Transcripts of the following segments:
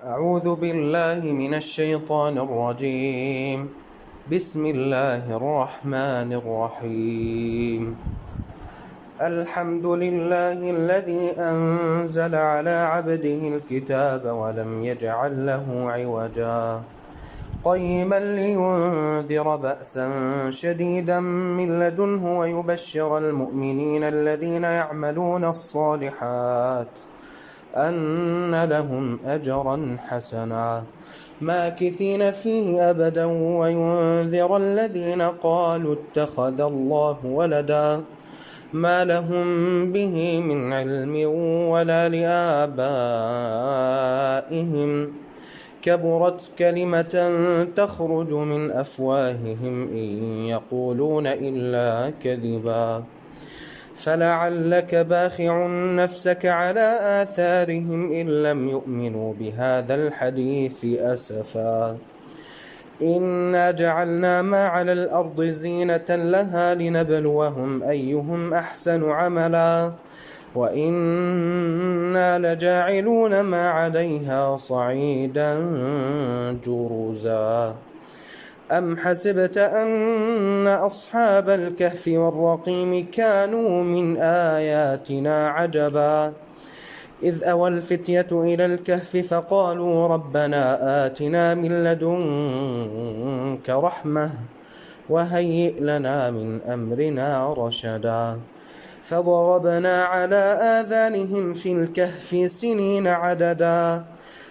أعوذ بالله من الشيطان الرجيم. بسم الله الرحمن الرحيم. الحمد لله الذي أنزل على عبده الكتاب ولم يجعل له عوجا قيما لينذر بأسا شديدا من لدنه ويبشر المؤمنين الذين يعملون الصالحات أن لهم أجرا حسنا ماكثين فيه أبدا وينذر الذين قالوا اتخذ الله ولدا ما لهم به من علم ولا لآبائهم كبرت كلمة تخرج من أفواههم إن يقولون إلا كذبا فلعلك باخع نفسك على آثارهم إن لم يؤمنوا بهذا الحديث أسفا إنا جعلنا ما على الأرض زينة لها لنبلوهم أيهم أحسن عملا وإنا لجاعلون ما عليها صعيدا جرزا أم حسبت أن أصحاب الكهف والرقيم كانوا من آياتنا عجبا إذ أوى الفتية إلى الكهف فقالوا ربنا آتنا من لدنك رحمة وهيئ لنا من أمرنا رشدا فضربنا على آذانهم في الكهف سنين عددا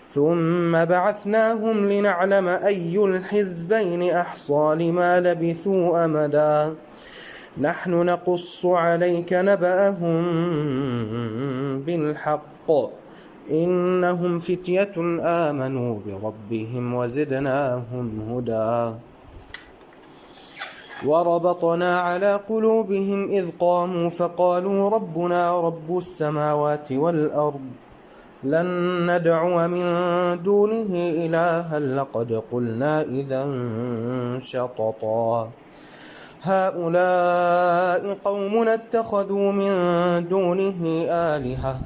ثم بعثناهم لنعلم أي الحزبين أحصى لما لبثوا أمدا نحن نقص عليك نبأهم بالحق إنهم فتية آمنوا بربهم وزدناهم هدى وربطنا على قلوبهم إذ قاموا فقالوا ربنا رب السماوات والأرض لن ندعو من دونه إلها لقد قلنا إذا شططا هؤلاء قوم اتخذوا من دونه آلهة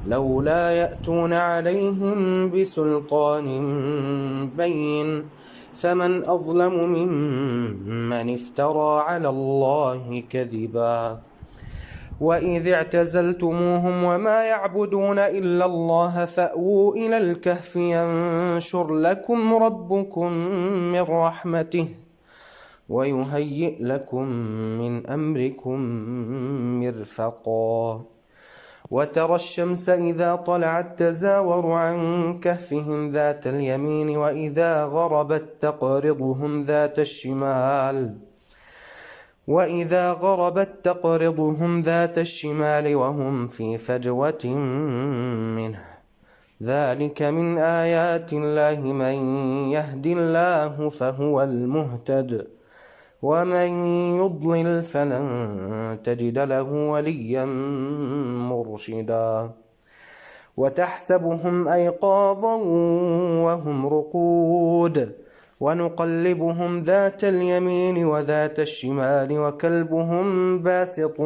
لولا يأتون عليهم بسلطان بين فمن أظلم ممن افترى على الله كذبا وإذ اعتزلتموهم وما يعبدون إلا الله فأووا إلى الكهف ينشر لكم ربكم من رحمته ويهيئ لكم من أمركم مرفقا وترى الشمس إذا طلعت تزاور عن كهفهم ذات اليمين وإذا غربت تقرضهم ذات الشمال وهم في فجوة منه ذلك من آيات الله من يهد الله فهو المهتد ومن يضلل فلن تجد له وليا مرشدا وتحسبهم أيقاظا وهم رقود ونقلبهم ذات اليمين وذات الشمال وكلبهم باسط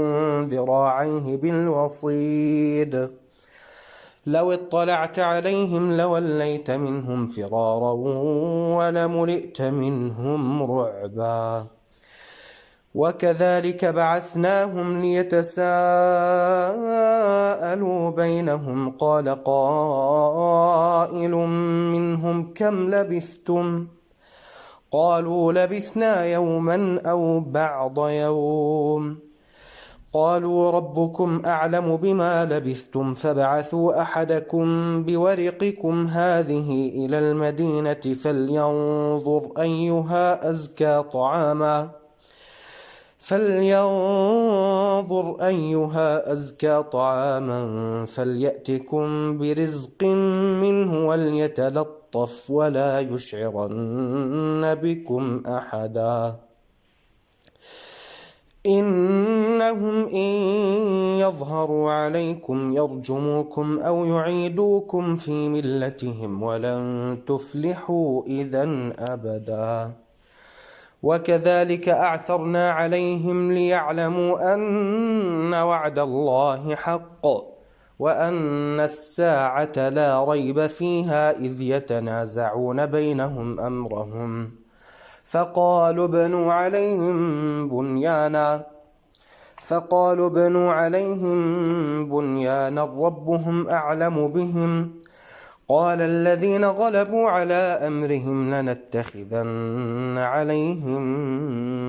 ذراعيه بالوصيد لو اطلعت عليهم لوليت منهم فرارا ولملئت منهم رعبا وكذلك بعثناهم ليتساءلوا بينهم قال قائل منهم كم لبثتم قالوا لبثنا يوما أو بعض يوم قالوا ربكم أعلم بما لبثتم فابعثوا أحدكم بورقكم هذه إلى المدينة فلينظر أيها أزكى طعاما فليأتكم برزق منه وليتلطف ولا يشعرن بكم أحدا إنهم إن يظهروا عليكم يرجموكم أو يعيدوكم في ملتهم ولن تفلحوا إذا أبدا وكذلك أعثرنا عليهم ليعلموا أن وعد الله حق وأن الساعة لا ريب فيها إذ يتنازعون بينهم أمرهم فقالوا ابنوا عليهم بنيانا ربهم أعلم بهم قال الذين غلبوا على أمرهم لنتخذن عليهم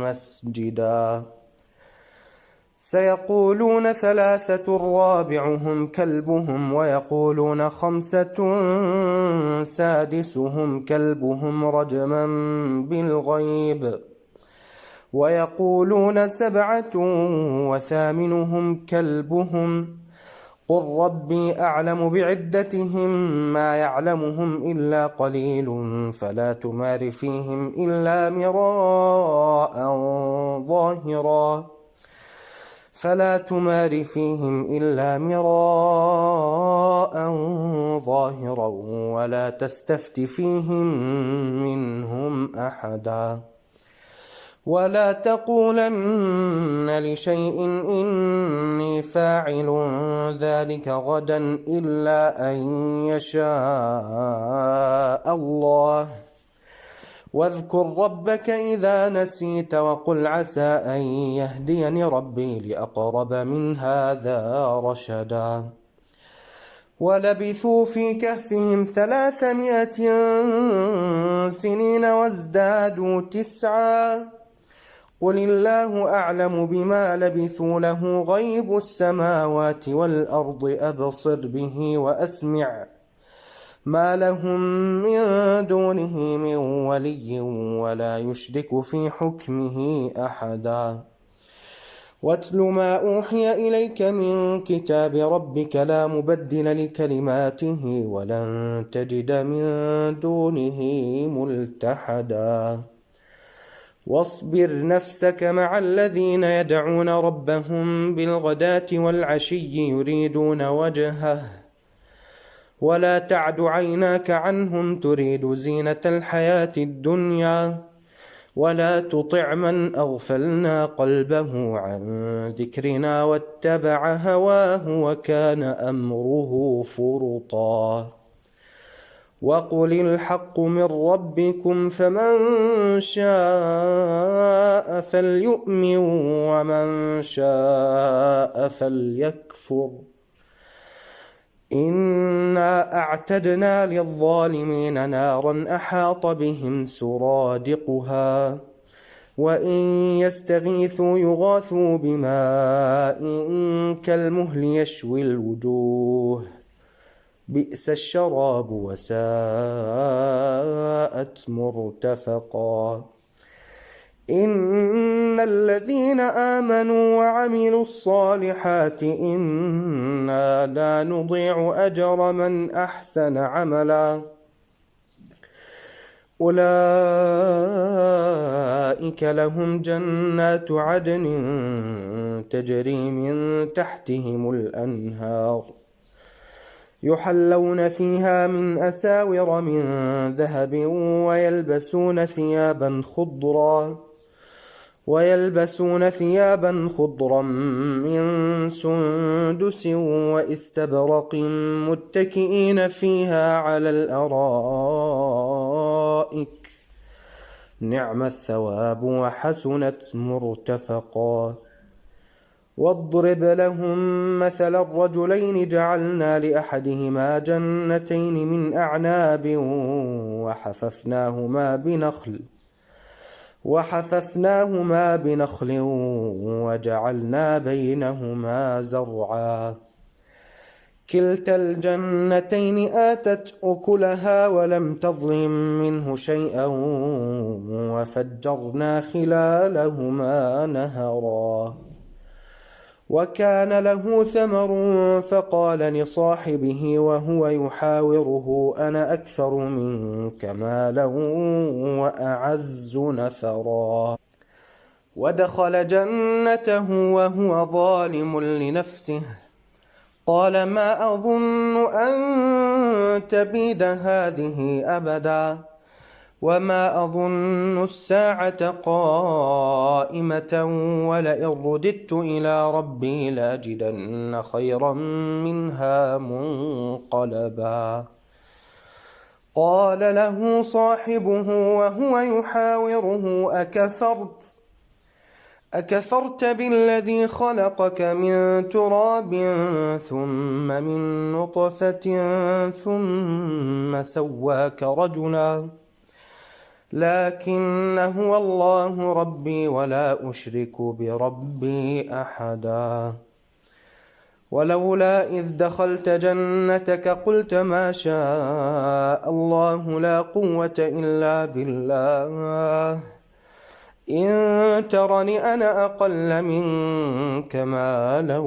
مسجدا سيقولون 3 رابعهم كلبهم ويقولون 5 سادسهم كلبهم رجما بالغيب ويقولون 7 وثامنهم كلبهم قل ربي أعلم بعدتهم ما يعلمهم إلا قليل فلا تمار فيهم إلا مراء ظاهرا ولا تستفت فيهم منهم أحدا ولا تقولن لشيء إني فاعل ذلك غدا إلا أن يشاء الله واذكر ربك إذا نسيت وقل عسى أن يهديني ربي لأقرب من هذا رشدا ولبثوا في كهفهم 300 سنين وازدادوا 9 قل الله أعلم بما لبثوا له غيب السماوات والأرض أبصر به وأسمع ما لهم من دونه من ولي ولا يشرك في حكمه أحدا واتل ما أوحي إليك من كتاب ربك لا مبدل لكلماته ولن تجد من دونه ملتحدا واصبر نفسك مع الذين يدعون ربهم بالغداة والعشي يريدون وجهه ولا تعد عيناك عنهم تريد زينة الحياة الدنيا ولا تطع من أغفلنا قلبه عن ذكرنا واتبع هواه وكان أمره فرطا وقل الحق من ربكم فمن شاء فليؤمن ومن شاء فليكفر إنا أعتدنا للظالمين نارا أحاط بهم سرادقها وإن يستغيثوا يغاثوا بماء كالمهل يشوي الوجوه بئس الشراب وساءت مرتفقا إن الذين آمنوا وعملوا الصالحات إنا لا نضيع أجر من أحسن عملا أولئك لهم جنات عدن تجري من تحتهم الأنهار يحلون فيها من أساور من ذهب ويلبسون ثيابا خضرا من سندس واستبرق متكئين فيها على الأرائك نعم الثواب وحسنت مرتفقا واضرب لهم مثل الرجلين جعلنا لأحدهما جنتين من أعناب وحففناهما بنخل وجعلنا بينهما زرعا كلتا الجنتين آتت أكلها ولم تظلم منه شيئا وفجرنا خلالهما نهرا وكان له ثمر فقال لصاحبه وهو يحاوره أنا أكثر منك مالا وأعز نفرا ودخل جنته وهو ظالم لنفسه قال ما أظن أن تبيد هذه أبدا وما أظن الساعة قائمة ولئن رددت إلى ربي لأجدن خيرا منها منقلبا. قال له صاحبه وهو يحاوره أكفرت بالذي خلقك من تراب ثم من نطفة ثم سواك رجلا لكن هو الله ربي ولا أشرك بربي أحدا. ولولا إذ دخلت جنتك قلت ما شاء الله لا قوة إلا بالله إن ترني أنا أقل منك مالا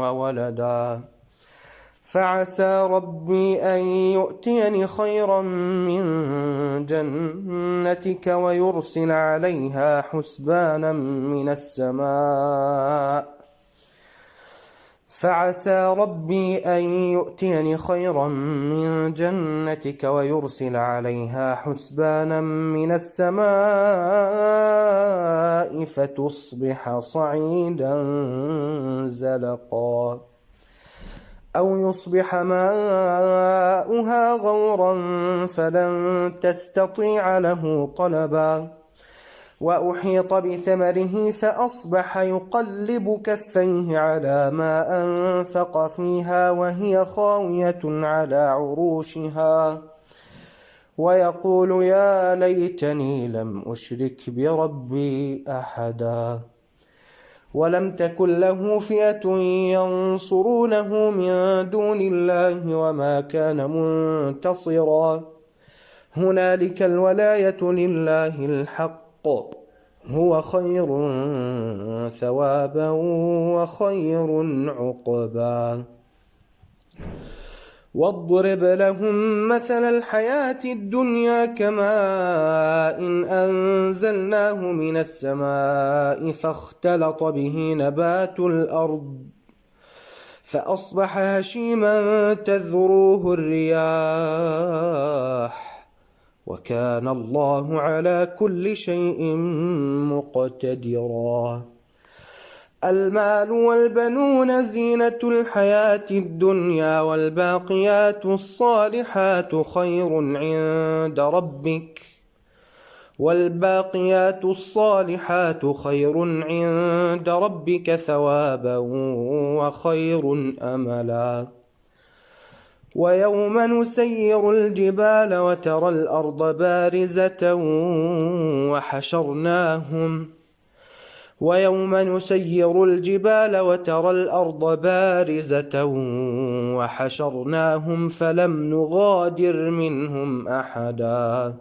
وولدا فعسى ربي أن يؤتيني خيرا من جنتك ويرسل عليها حسبانا من السماء فعسى ربي أن يؤتيني خيرا من جنتك ويرسل عليها حسبانا من السماء فتصبح صعيدا زلقا أو يصبح ماؤها غورا فلن تستطيع له طلبا. وأحيط بثمره فأصبح يقلب كفيه على ما أنفق فيها وهي خاوية على عروشها ويقول يا ليتني لم أشرك بربي أحدا. ولم تكن له فئة ينصرونه من دون الله وما كان منتصرا. هنالك الولاية لله الحق هو خير ثوابا وخير عقبا. واضرب لهم مثل الحياة الدنيا كماء إن أنزلناه من السماء فاختلط به نبات الأرض فأصبح هشيما تذروه الرياح وكان الله على كل شيء مقتدرا. المال والبنون زينة الحياة الدنيا والباقيات الصالحات خير عند ربك ثوابا وخير أملا. ويوم نسير الجبال وترى الأرض بارزة وحشرناهم فلم نغادر منهم أحدا.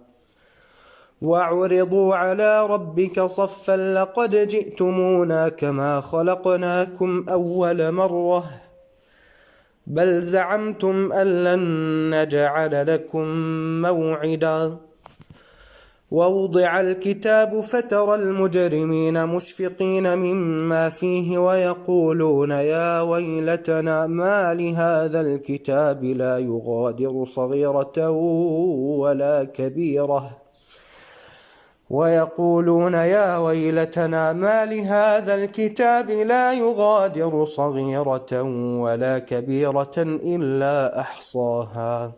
وعرضوا على ربك صفا لقد جئتمونا كما خلقناكم أول مرة بل زعمتم أن لن نجعل لكم موعدا. ووضع الكتاب فترى المجرمين مشفقين مما فيه ويقولون يا ويلتنا ما لهذا الكتاب لا يغادر صغيرة ولا كبيرة إلا أحصاها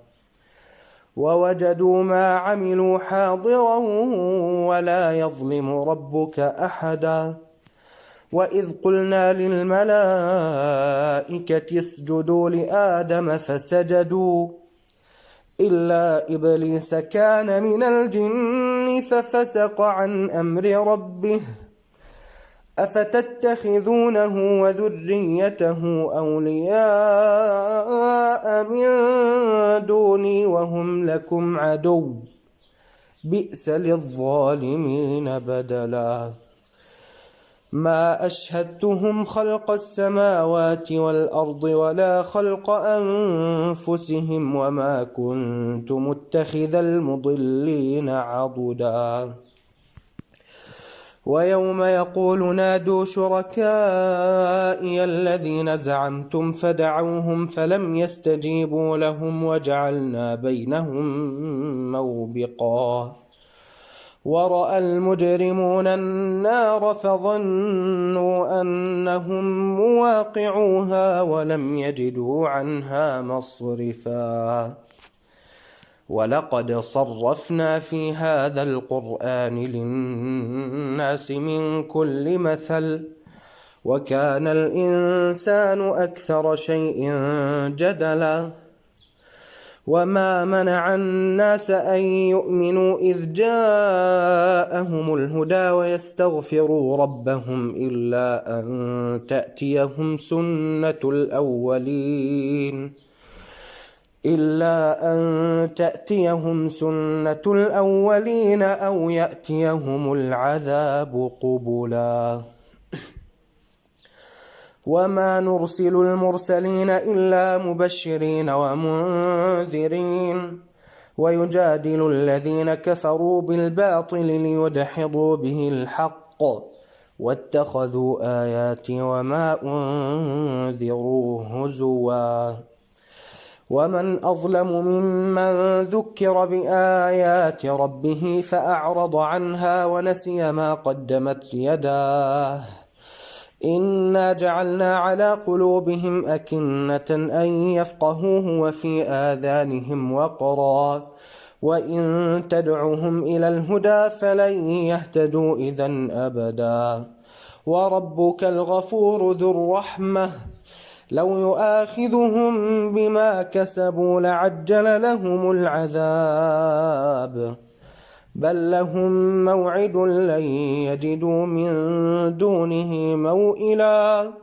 ووجدوا ما عملوا حاضرا ولا يظلم ربك أحدا. وإذ قلنا للملائكة اسجدوا لآدم فسجدوا إلا إبليس كان من الجن ففسق عن أمر ربه أفتتخذونه وذريته أولياء من دوني وهم لكم عدو بئس للظالمين بدلا. ما أشهدتهم خلق السماوات والأرض ولا خلق أنفسهم وما كنت متخذ المضلين عضدا. ويوم يقول نادوا شركائي الذين زعمتم فدعوهم فلم يستجيبوا لهم وجعلنا بينهم موبقا ورأى المجرمون النار فظنوا أنهم مواقعوها ولم يجدوا عنها مصرفا ولقد صرفنا في هذا القرآن للناس من كل مثل وكان الإنسان أكثر شيء جدلا وما منع الناس أن يؤمنوا إذ جاءهم الهدى ويستغفروا ربهم إلا أن تأتيهم سنة الأولين أو يأتيهم العذاب قبلا وما نرسل المرسلين إلا مبشرين ومنذرين ويجادل الذين كفروا بالباطل ليدحضوا به الحق واتخذوا آياتي وما أنذروا هزوا ومن أظلم ممن ذكر بآيات ربه فأعرض عنها ونسي ما قدمت يداه إنا جعلنا على قلوبهم أكنة أن يفقهوه وفي آذانهم وقرا وإن تدعوهم إلى الهدى فلن يهتدوا إذن أبدا وربك الغفور ذو الرحمة لو يؤاخذهم بما كسبوا لعجل لهم العذاب بل لهم موعد لن يجدوا من دونه موئلا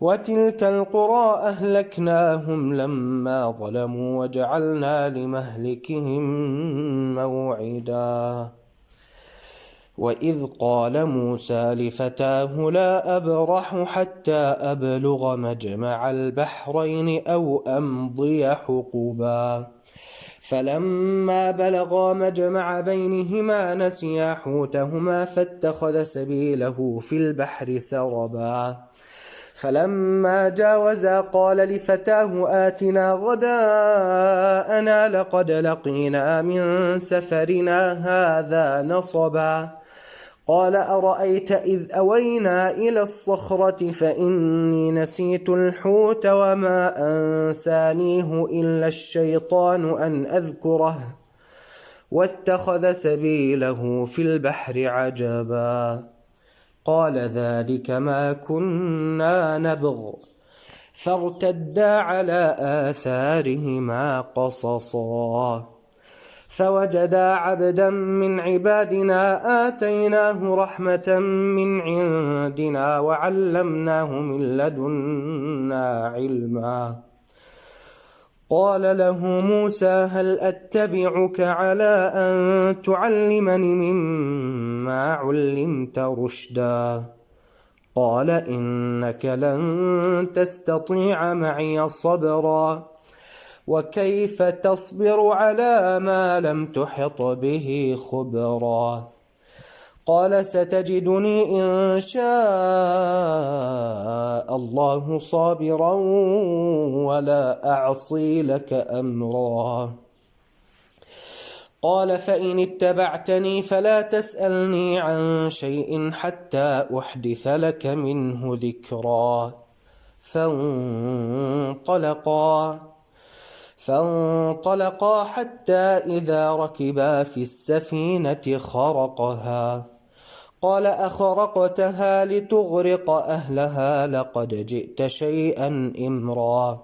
وتلك القرى أهلكناهم لما ظلموا وجعلنا لمهلكهم موعدا وإذ قال موسى لفتاه لا أبرح حتى أبلغ مجمع البحرين أو أمضي حقبا فلما بلغا مجمع بينهما نسيا حوتهما فاتخذ سبيله في البحر سربا فلما جاوزا قال لفتاه آتنا غداءنا لقد لقينا من سفرنا هذا نصبا قال أرأيت إذ أوينا إلى الصخرة فإني نسيت الحوت وما أنسانيه إلا الشيطان أن أذكره واتخذ سبيله في البحر عجبا قال ذلك ما كنا نبغ فارتدا على آثارهما قصصا فوجدا عبدا من عبادنا آتيناه رحمة من عندنا وعلمناه من لدنا علما قال له موسى هل أتبعك على أن تعلمني مما علمت رشدا قال إنك لن تستطيع معي صبرا وكيف تصبر على ما لم تحط به خبرا قال ستجدني إن شاء الله صابرا ولا أعصي لك أمرا قال فإن اتبعتني فلا تسألني عن شيء حتى أحدث لك منه ذكرا فانطلقا حتى إذا ركبا في السفينة خرقها قال أخرقتها لتغرق أهلها لقد جئت شيئا إمرا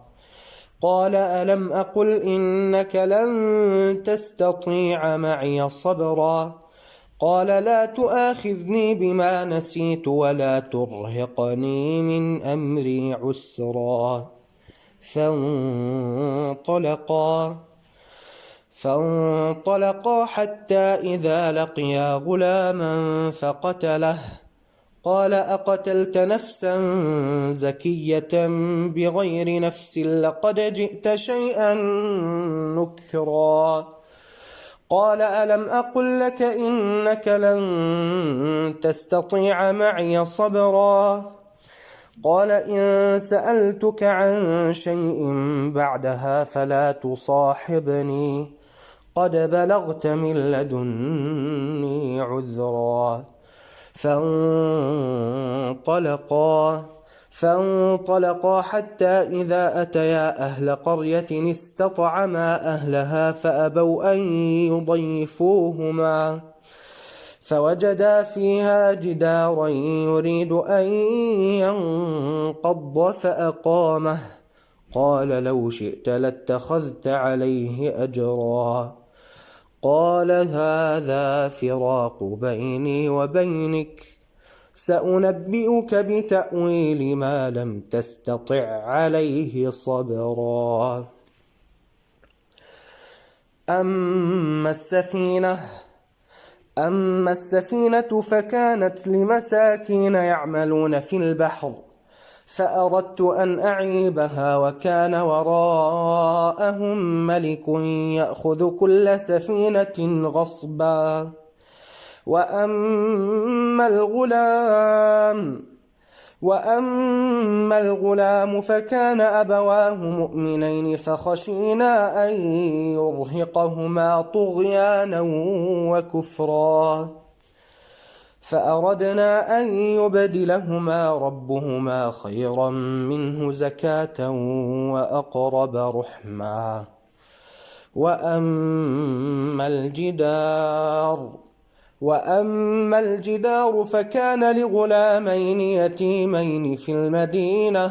قال ألم أقل إنك لن تستطيع معي صبرا قال لا تؤاخذني بما نسيت ولا ترهقني من أمري عسرا فانطلقا حتى إذا لقيا غلاما فقتله قال أقتلت نفسا زكية بغير نفس لقد جئت شيئا نكرا قال ألم أقل لك إنك لن تستطيع معي صبرا قال إن سألتك عن شيء بعدها فلا تصاحبني قد بلغت من لدني عذرا فانطلقا حتى إذا أتيا أهل قرية استطعما أهلها فأبوا أن يضيفوهما فوجدا فيها جدارا يريد أن ينقض فأقامه قال لو شئت لاتخذت عليه أجرا قال هذا فراق بيني وبينك سأنبئك بتأويل ما لم تستطع عليه صبرا أما السفينة فكانت لمساكين يعملون في البحر فأردت أن أعيبها وكان وراءهم ملك يأخذ كل سفينة غصبا وأما الغلام فكان أبواه مؤمنين فخشينا أن يرهقهما طغيانا وكفرا فأردنا أن يبدلهما ربهما خيرا منه زكاة وأقرب رحما وأما الجدار فكان لغلامين يتيمين في المدينة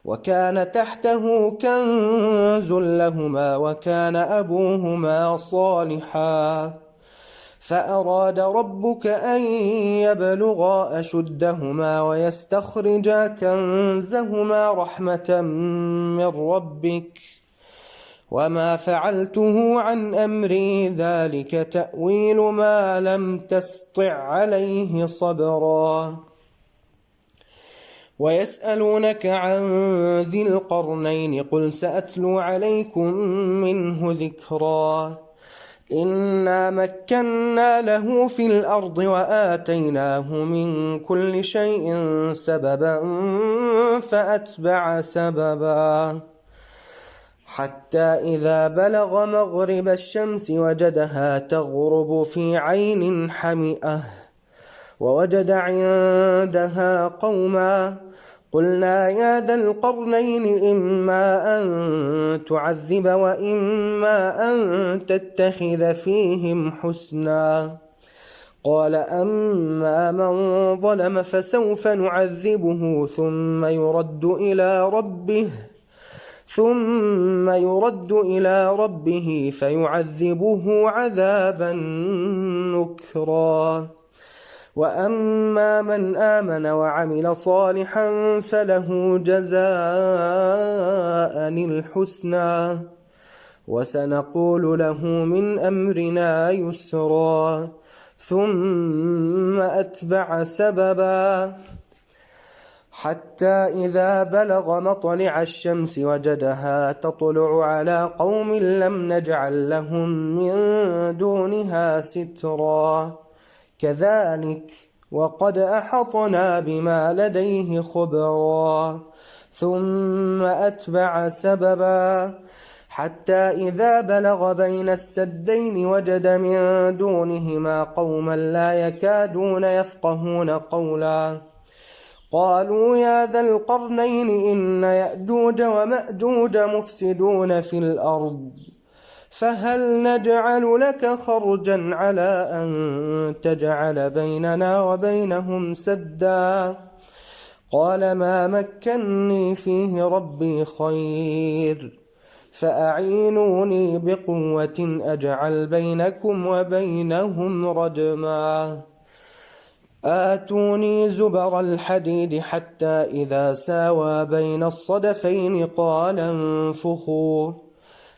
وكان تحته كنز لهما وكان أبوهما صالحا فأراد ربك أن يبلغا أشدهما ويستخرجا كنزهما رحمة من ربك وما فعلته عن أمري ذلك تأويل ما لم تسطع عليه صبرا ويسألونك عن ذي القرنين قل سأتلو عليكم منه ذكرا إنا مكنا له في الأرض وآتيناه من كل شيء سببا فأتبع سببا حتى إذا بلغ مغرب الشمس وجدها تغرب في عين حمئة ووجد عندها قوما قلنا يا ذا القرنين إما أن تعذب وإما أن تتخذ فيهم حسنا قال أما من ظلم فسوف نعذبه ثم يرد إلى ربه فيعذبه عذابا نكرا وأما من آمن وعمل صالحا فله جزاء الحسنى وسنقول له من أمرنا يسرا ثم أتبع سببا حتى إذا بلغ مطلع الشمس وجدها تطلع على قوم لم نجعل لهم من دونها سترا كذلك وقد أحطنا بما لديه خبرا ثم أتبع سببا حتى إذا بلغ بين السدين وجد من دونهما قوما لا يكادون يفقهون قولا قالوا يا ذا القرنين إن يأجوج ومأجوج مفسدون في الأرض فهل نجعل لك خرجا على أن تجعل بيننا وبينهم سدا قال ما مكني فيه ربي خير فأعينوني بقوة أجعل بينكم وبينهم ردما آتوني زبر الحديد حتى إذا ساوى بين الصدفين قال انفخوا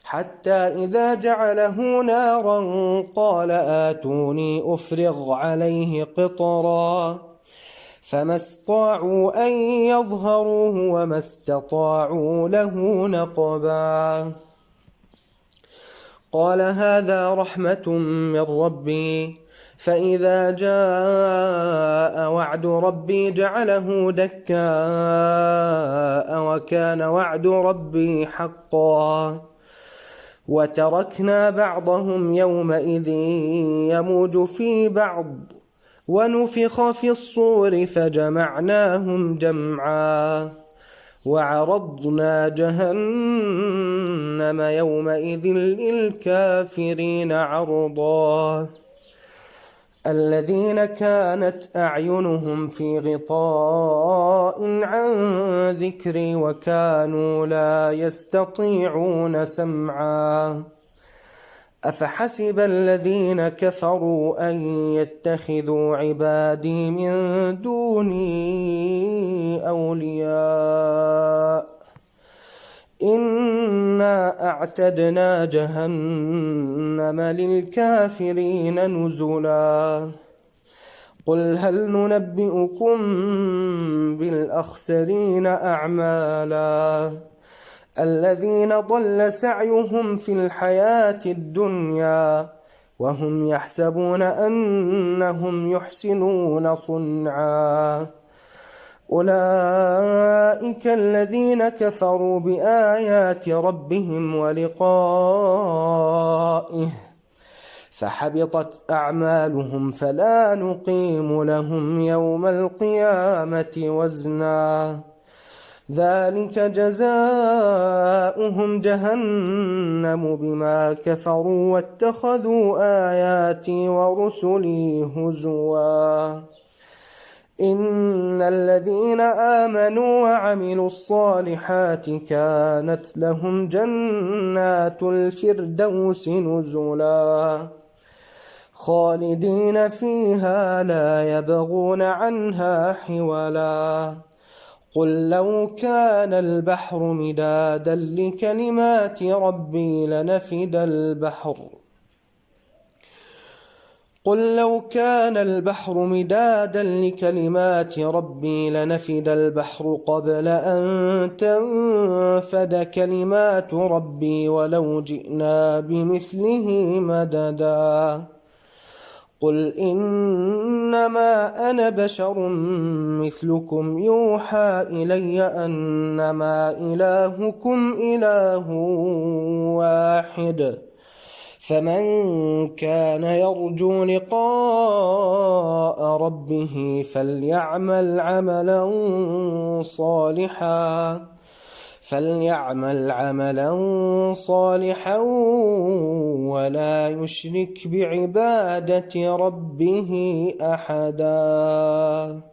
حتى إذا جعله نارا قال آتوني أفرغ عليه قطرا فما استطاعوا أن يظهروه وما استطاعوا له نقبا قال هذا رحمة من ربي فإذا جاء وعد ربي جعله دكاء وكان وعد ربي حقا وتركنا بعضهم يومئذ يموج في بعض ونفخ في الصور فجمعناهم جمعا وعرضنا جهنم يومئذ للكافرين عرضا الذين كانت أعينهم في غطاء عن ذكري وكانوا لا يستطيعون سمعا أفحسب الذين كفروا أن يتخذوا عبادي من دوني أولياء إنا أعتدنا جهنم للكافرين نزلا قل هل ننبئكم بالأخسرين أعمالا الذين ضل سعيهم في الحياة الدنيا وهم يحسبون أنهم يحسنون صنعا أولئك الذين كفروا بآيات ربهم ولقائه فحبطت أعمالهم فلا نقيم لهم يوم القيامة وزنا ذلك جزاؤهم جهنم بما كفروا واتخذوا آياتي ورسلي هزوا إن الذين آمنوا وعملوا الصالحات كانت لهم جنات الفردوس نزلا خالدين فيها لا يبغون عنها حولا قل لو كان البحر مدادا لكلمات ربي لنفد البحر قل لو كان البحر مدادا لكلمات ربي لنفد البحر قبل أن تنفد كلمات ربي ولو جئنا بمثله مددا قل إنما أنا بشر مثلكم يوحى إلي أنما إلهكم إله واحد فمن كان يرجو لقاء ربه فليعمل عملا صالحا ولا يشرك بعبادة ربه أحدا.